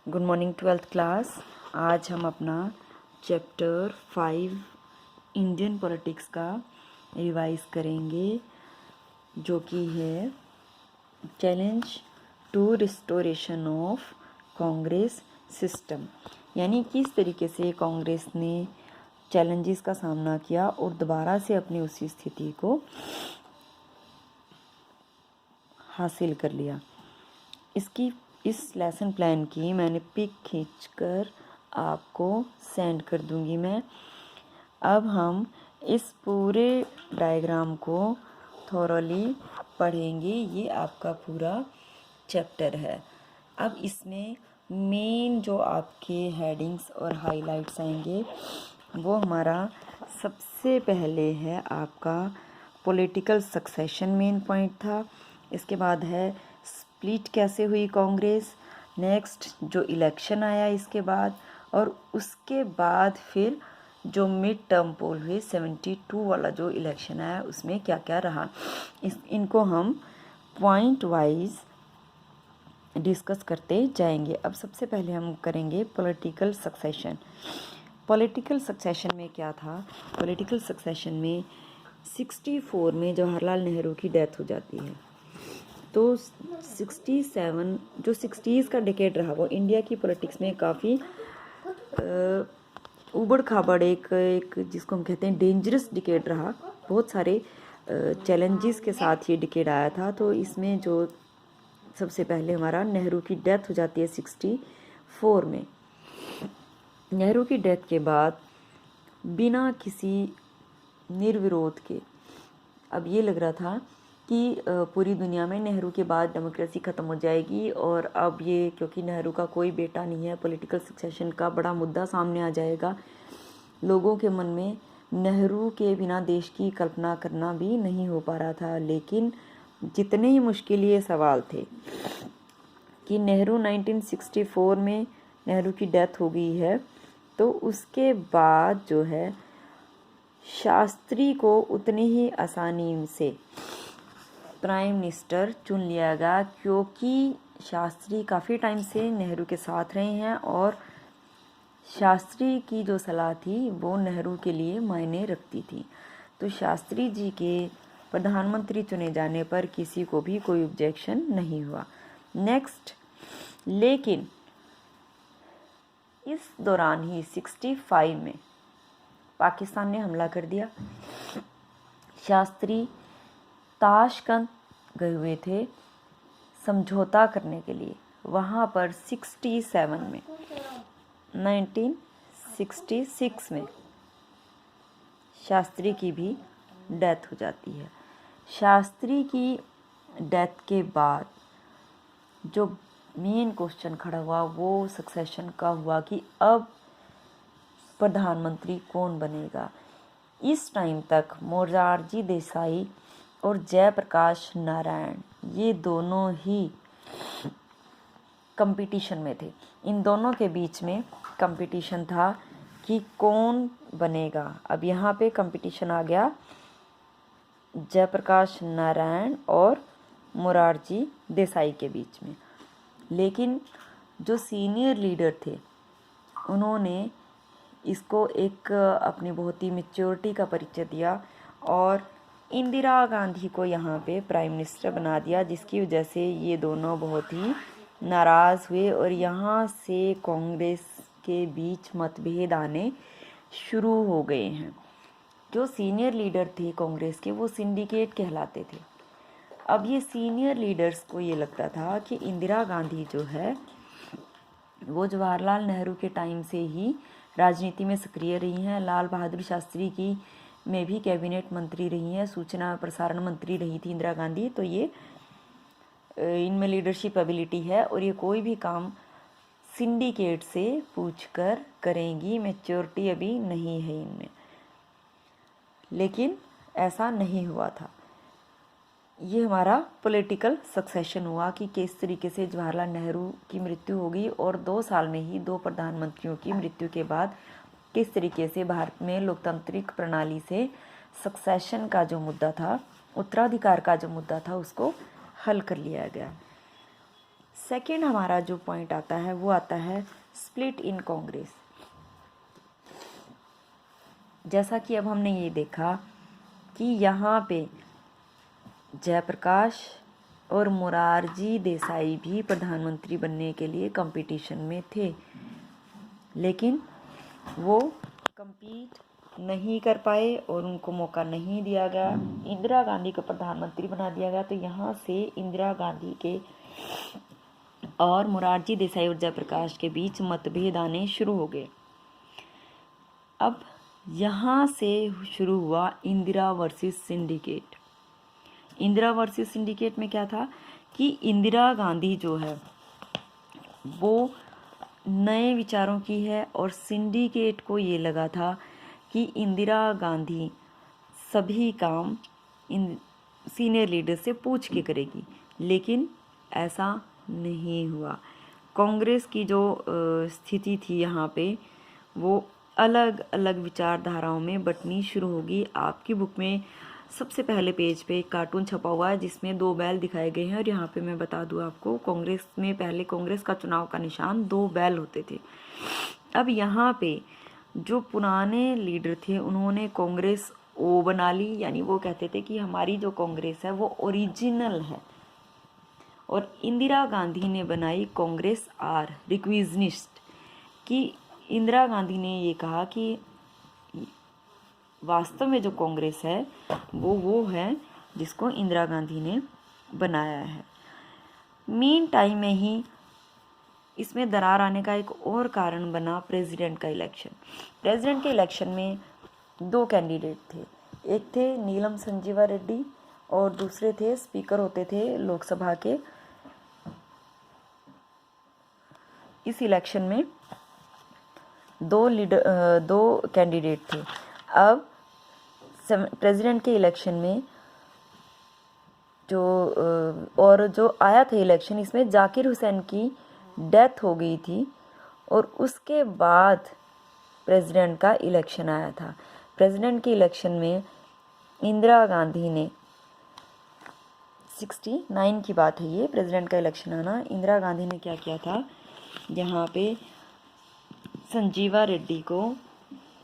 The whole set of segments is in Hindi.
Good morning 12th class. आज हम अपना चैप्टर 5 इंडियन पॉलिटिक्स का रिवाइज करेंगे, जो कि है challenge to restoration of Congress system. यानी किस तरीके से कांग्रेस ने चैलेंजेस का सामना किया और दोबारा से अपनी उसी स्थिति को हासिल कर लिया। इस लेसन प्लान की मैंने पिक खींचकर आपको सेंड कर दूंगी मैं। अब हम इस पूरे डायग्राम को थोरली पढ़ेंगे। ये आपका पूरा चैप्टर है। अब इसमें मेन जो आपके हेडिंग्स और हाइलाइट्स आएंगे वो हमारा सबसे पहले है आपका पॉलिटिकल सक्सेशन, मेन पॉइंट था। इसके बाद है स्प्लिट कैसे हुई कांग्रेस, नेक्स्ट जो इलेक्शन आया इसके बाद, और उसके बाद फिर जो मिड टर्म पोल हुए 72 वाला जो इलेक्शन आया उसमें क्या क्या रहा। इनको हम पॉइंट वाइज डिस्कस करते जाएंगे। अब सबसे पहले हम करेंगे पॉलिटिकल सक्सेशन। पॉलिटिकल सक्सेशन में क्या था? पॉलिटिकल सक्सेशन में 64 में जवाहरलाल नेहरू की डेथ हो जाती है। तो 67 जो 60s का डिकेड रहा वो इंडिया की पॉलिटिक्स में काफ़ी उबड़ खाबड़ एक जिसको हम कहते हैं डेंजरस डिकेड रहा। बहुत सारे चैलेंजेस के साथ ये डिकेड आया था। तो इसमें जो सबसे पहले हमारा नेहरू की डेथ हो जाती है 64 में। नेहरू की डेथ के बाद बिना किसी निर्विरोध के अब ये लग रहा था कि पूरी दुनिया में नेहरू के बाद डेमोक्रेसी ख़त्म हो जाएगी, और अब ये क्योंकि नेहरू का कोई बेटा नहीं है, पॉलिटिकल सक्सेशन का बड़ा मुद्दा सामने आ जाएगा। लोगों के मन में नेहरू के बिना देश की कल्पना करना भी नहीं हो पा रहा था। लेकिन जितने ही मुश्किल ये सवाल थे कि नेहरू 1964 में नेहरू की डेथ हो गई है, तो उसके बाद जो है शास्त्री को उतनी ही आसानी से प्राइम मिनिस्टर चुन लिया गया, क्योंकि शास्त्री काफ़ी टाइम से नेहरू के साथ रहे हैं और शास्त्री की जो सलाह थी वो नेहरू के लिए मायने रखती थी। तो शास्त्री जी के प्रधानमंत्री चुने जाने पर किसी को भी कोई ऑब्जेक्शन नहीं हुआ। नेक्स्ट, लेकिन इस दौरान ही 65 में पाकिस्तान ने हमला कर दिया। शास्त्री ताशकंद गए हुए थे समझौता करने के लिए। वहाँ पर 67 में 1966 में शास्त्री की भी डेथ हो जाती है। शास्त्री की डेथ के बाद जो मेन क्वेश्चन खड़ा हुआ वो सक्सेशन का हुआ कि अब प्रधानमंत्री कौन बनेगा। इस टाइम तक मोरारजी देसाई और जयप्रकाश नारायण ये दोनों ही कंपटीशन में थे। इन दोनों के बीच में कंपटीशन था कि कौन बनेगा। अब यहाँ पे कंपटीशन आ गया जयप्रकाश नारायण और मोरारजी देसाई के बीच में। लेकिन जो सीनियर लीडर थे उन्होंने इसको एक अपनी बहुत ही मैच्योरिटी का परिचय दिया और इंदिरा गांधी को यहाँ पे प्राइम मिनिस्टर बना दिया, जिसकी वजह से ये दोनों बहुत ही नाराज़ हुए और यहाँ से कांग्रेस के बीच मतभेद आने शुरू हो गए हैं। जो सीनियर लीडर थे कांग्रेस के वो सिंडिकेट कहलाते थे। अब ये सीनियर लीडर्स को ये लगता था कि इंदिरा गांधी जो है वो जवाहरलाल नेहरू के टाइम से ही राजनीति में सक्रिय रही हैं। लाल बहादुर शास्त्री की में भी कैबिनेट मंत्री रही हैं, सूचना प्रसारण मंत्री रही थी इंदिरा गांधी। तो ये इनमें लीडरशिप एबिलिटी है और ये कोई भी काम सिंडिकेट से पूछकर करेंगी। मैच्योरिटी अभी नहीं है इनमें। लेकिन ऐसा नहीं हुआ था। ये हमारा पॉलिटिकल सक्सेशन हुआ कि किस तरीके से जवाहरलाल नेहरू की मृत्यु हो गई और 2 साल में ही 2 प्रधानमंत्रियों की मृत्यु के बाद किस तरीके से भारत में लोकतांत्रिक प्रणाली से सक्सेशन का जो मुद्दा था, उत्तराधिकार का जो मुद्दा था, उसको हल कर लिया गया। सेकंड हमारा जो पॉइंट आता है वो आता है स्प्लिट इन कांग्रेस। जैसा कि अब हमने ये देखा कि यहाँ पे जयप्रकाश और मोरारजी देसाई भी प्रधानमंत्री बनने के लिए कंपटीशन में थे, लेकिन वो compete नहीं कर पाए और उनको मौका नहीं दिया गया। इंदिरा गांधी को प्रधानमंत्री बना दिया गया। तो यहाँ से इंदिरा गांधी के और मोरारजी देसाई और जयप्रकाश के बीच मतभेद आने शुरू हो गए। अब यहाँ से शुरू हुआ Indira versus syndicate. Indira versus syndicate में क्या था कि इंदिरा गांधी जो है वो नए विचारों की है और सिंडिकेट को ये लगा था कि इंदिरा गांधी सभी काम इन सीनियर लीडर से पूछ के करेगी, लेकिन ऐसा नहीं हुआ। कांग्रेस की जो स्थिति थी यहाँ पे वो अलग अलग विचारधाराओं में बंटनी शुरू होगी। आपकी बुक में सबसे पहले पेज पे एक कार्टून छपा हुआ है जिसमें 2 बैल दिखाए गए हैं और यहाँ पे मैं बता दूँ आपको, कांग्रेस में पहले कांग्रेस का चुनाव का निशान 2 बैल होते थे। अब यहाँ पे जो पुराने लीडर थे उन्होंने कांग्रेस ओ बना ली, यानी वो कहते थे कि हमारी जो कांग्रेस है वो ओरिजिनल है, और इंदिरा गांधी ने बनाई कांग्रेस आर रिक्विजनिस्ट। कि इंदिरा गांधी ने ये कहा कि वास्तव में जो कांग्रेस है वो है जिसको इंदिरा गांधी ने बनाया है। मीन टाइम में ही इसमें दरार आने का एक और कारण बना प्रेसिडेंट का इलेक्शन। प्रेसिडेंट के इलेक्शन में 2 कैंडिडेट थे, एक थे नीलम संजीवा रेड्डी और दूसरे थे स्पीकर होते थे लोकसभा के। इस इलेक्शन में 2 कैंडिडेट थे। अब प्रेसिडेंट के इलेक्शन में जो आया था इलेक्शन, इसमें जाकिर हुसैन की डेथ हो गई थी और उसके बाद प्रेसिडेंट का इलेक्शन आया था। प्रेसिडेंट के इलेक्शन में इंदिरा गांधी ने 69 की बात है ये, प्रेसिडेंट का इलेक्शन आना। इंदिरा गांधी ने क्या किया था, यहाँ पे संजीवा रेड्डी को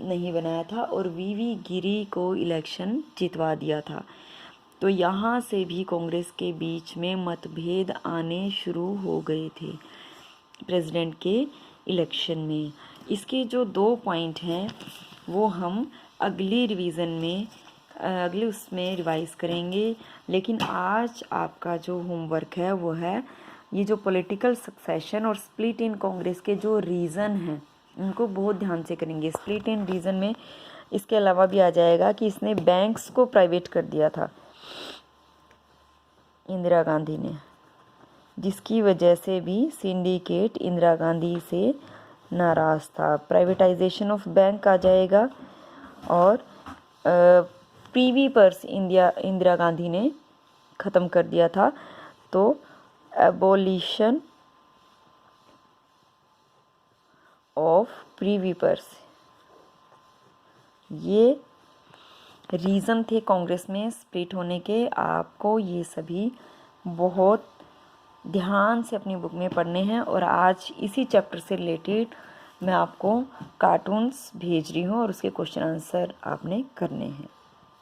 नहीं बनाया था और वीवी गिरी को इलेक्शन जितवा दिया था। तो यहाँ से भी कांग्रेस के बीच में मतभेद आने शुरू हो गए थे प्रेसिडेंट के इलेक्शन में। इसके जो 2 पॉइंट हैं वो हम अगली रिवीजन में अगले उसमें रिवाइज करेंगे, लेकिन आज आपका जो होमवर्क है वो है ये जो पॉलिटिकल सक्सेशन और स्प्लिट इन कांग्रेस के जो रीज़न हैं उनको बहुत ध्यान से करेंगे। स्प्लिट इन रीज़न में इसके अलावा भी आ जाएगा कि इसने बैंक्स को प्राइवेट कर दिया था इंदिरा गांधी ने, जिसकी वजह से भी सिंडिकेट इंदिरा गांधी से नाराज़ था। प्राइवेटाइजेशन ऑफ बैंक आ जाएगा और प्रीवी पर्स इंदिरा गांधी ने ख़त्म कर दिया था। तो एबोलिशन ऑफ प्रीवी पर्स, ये रीज़न थे कांग्रेस में स्प्लिट होने के। आपको ये सभी बहुत ध्यान से अपनी बुक में पढ़ने हैं और आज इसी चैप्टर से रिलेटेड मैं आपको कार्टून्स भेज रही हूँ और उसके क्वेश्चन आंसर आपने करने हैं।